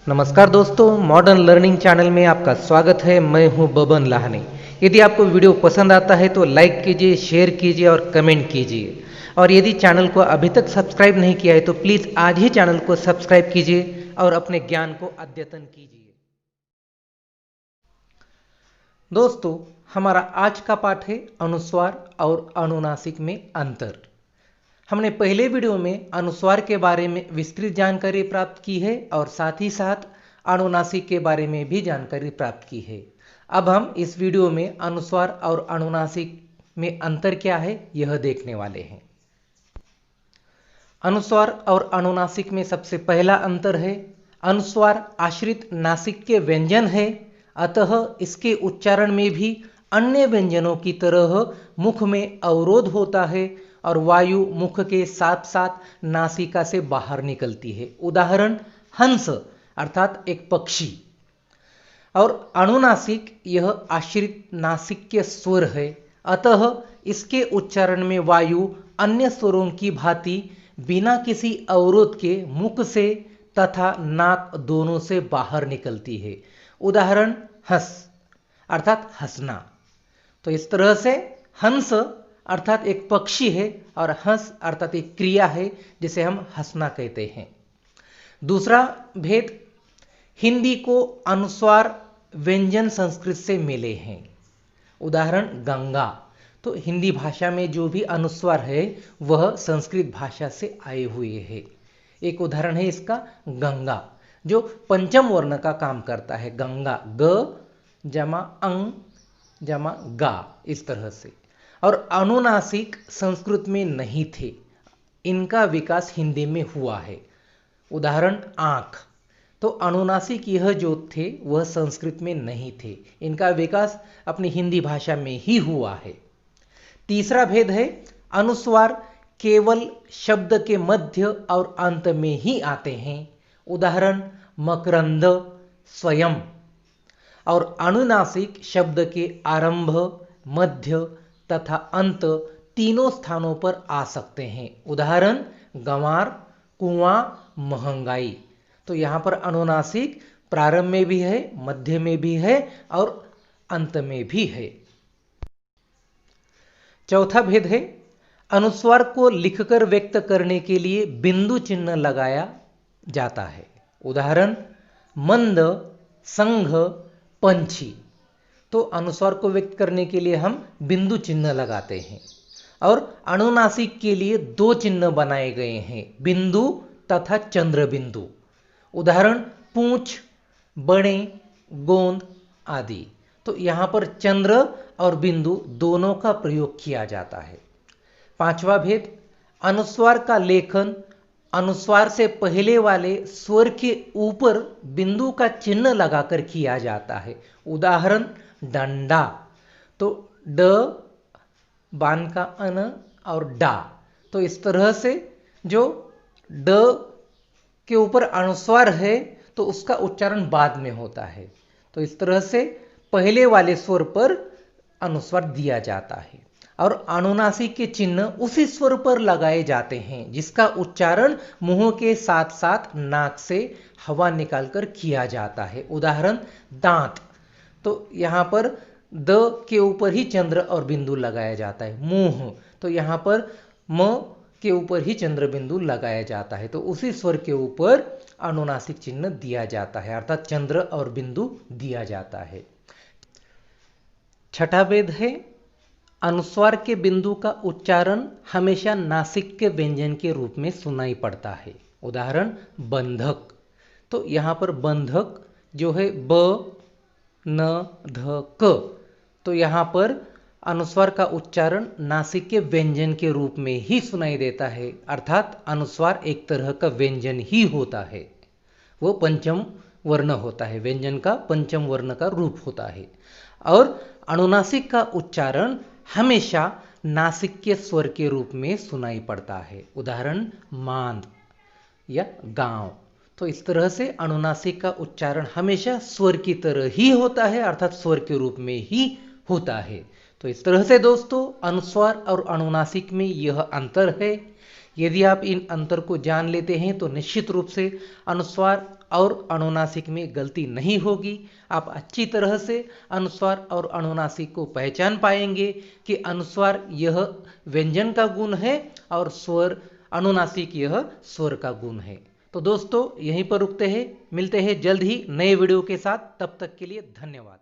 नमस्कार दोस्तों, modern learning channel में आपका स्वागत है। मैं हूं बबन लाहनी। यदि आपको वीडियो पसंद आता है तो लाइक कीजिए, शेयर कीजिए और कमेंट कीजिए। और यदि चैनल को अभी तक सब्सक्राइब नहीं किया है तो प्लीज़ आज ही चैनल को सब्सक्राइब कीजिए और अपने ज्ञान को अद्यतन कीजिए। दोस्तों, हमारा आज का पाठ है अनुस्वार और अनुनासिक में अंतर। हमने पहले वीडियो में अनुस्वार के बारे में विस्तृत जानकारी प्राप्त की है और साथ ही साथ अनुनासिक के बारे में भी जानकारी प्राप्त की है। अब हम इस वीडियो में अनुस्वार और अनुनासिक में अंतर क्या है यह देखने वाले हैं। अनुस्वार और अनुनासिक में सबसे पहला अंतर है, अनुस्वार आश्रित नासिक के व्यंजन है, अतः इसके उच्चारण में भी अन्य व्यंजनों की तरह मुख में अवरोध होता है और वायु मुख के साथ साथ नासिका से बाहर निकलती है। उदाहरण हंस अर्थात एक पक्षी। और अनुनासिक यह आश्रित नासिक के स्वर है, अतः इसके उच्चारण में वायु अन्य स्वरों की भांति बिना किसी अवरोध के मुख से तथा नाक दोनों से बाहर निकलती है। उदाहरण हंस अर्थात हंसना। तो इस तरह से हंस अर्थात एक पक्षी है और हंस अर्थात एक क्रिया है जिसे हम हंसना कहते हैं। दूसरा भेद, हिंदी को अनुस्वार व्यंजन संस्कृत से मिले हैं। उदाहरण गंगा। तो हिंदी भाषा में जो भी अनुस्वार है वह संस्कृत भाषा से आए हुए हैं। एक उदाहरण है इसका गंगा, जो पंचम वर्ण का काम करता है। गंगा ग जमा अंग जमा गा, इस तरह से। और अनुनासिक संस्कृत में नहीं थे, इनका विकास हिंदी में हुआ है। उदाहरण आंख। तो अनुनासिक यह जो थे वह संस्कृत में नहीं थे, इनका विकास अपनी हिंदी भाषा में ही हुआ है। तीसरा भेद है, अनुस्वार केवल शब्द के मध्य और अंत में ही आते हैं। उदाहरण मकरंद, स्वयं। और अनुनासिक शब्द के आरंभ, मध्य तथा अंत तीनों स्थानों पर आ सकते हैं। उदाहरण गंवार, कुआं, महंगाई। तो यहां पर अनुनासिक प्रारंभ में भी है, मध्य में भी है और अंत में भी है। चौथा भेद है, अनुस्वार को लिखकर व्यक्त करने के लिए बिंदु चिन्ह लगाया जाता है। उदाहरण मंद, संघ, पंछी। तो अनुस्वार को व्यक्त करने के लिए हम बिंदु चिन्ह लगाते हैं। और अनुनासिक के लिए दो चिन्ह बनाए गए हैं, बिंदु तथा चंद्र बिंदु। उदाहरण पूंछ, बड़े, गोंद आदि। तो यहां पर चंद्र और बिंदु दोनों का प्रयोग किया जाता है। पांचवा भेद, अनुस्वार का लेखन अनुस्वार से पहले वाले स्वर के ऊपर बिंदु का चिन्ह लगाकर किया जाता है। उदाहरण डंडा। तो ड बान का अन और डा। तो इस तरह से जो ड के ऊपर अनुस्वार है तो उसका उच्चारण बाद में होता है। तो इस तरह से पहले वाले स्वर पर अनुस्वार दिया जाता है। और अनुनासिक के चिन्ह उसी स्वर पर लगाए जाते हैं जिसका उच्चारण मुंह के साथ साथ नाक से हवा निकालकर किया जाता है। उदाहरण दांत। तो यहां पर द के ऊपर ही चंद्र और बिंदु लगाया जाता है। मुंह, तो यहां पर म के ऊपर ही चंद्र बिंदु लगाया जाता है। तो उसी स्वर के ऊपर अनुनासिक चिन्ह दिया जाता है, अर्थात चंद्र और बिंदु दिया जाता है। छठा भेद है, अनुस्वार के बिंदु का उच्चारण हमेशा नासिक के व्यंजन के रूप में सुनाई पड़ता है। उदाहरण बंधक। तो यहां पर बंधक जो है ब न ध क। तो यहां पर अनुस्वार का उच्चारण नासिक के व्यंजन के रूप में ही सुनाई देता है, अर्थात अनुस्वार एक तरह का व्यंजन ही होता है। वो पंचम वर्ण होता है, व्यंजन का पंचम वर्ण का रूप होता है। और अनुनासिक का उच्चारण हमेशा नासिक के स्वर के रूप में सुनाई पड़ता है। उदाहरण मांद या गांव। तो इस तरह से अनुनासिक का उच्चारण हमेशा स्वर की तरह ही होता है, अर्थात स्वर के रूप में ही होता है। तो इस तरह से दोस्तों अनुस्वार और अनुनासिक में यह अंतर है। यदि आप इन अंतर को जान लेते हैं तो निश्चित रूप से अनुस्वार और अनुनासिक में गलती नहीं होगी। आप अच्छी तरह से अनुस्वार और अनुनासिक को पहचान पाएंगे कि अनुस्वार यह व्यंजन का गुण है और स्वर अनुनासिक यह स्वर का गुण है। तो दोस्तों यहीं पर रुकते हैं, मिलते हैं जल्द ही नए वीडियो के साथ। तब तक के लिए धन्यवाद।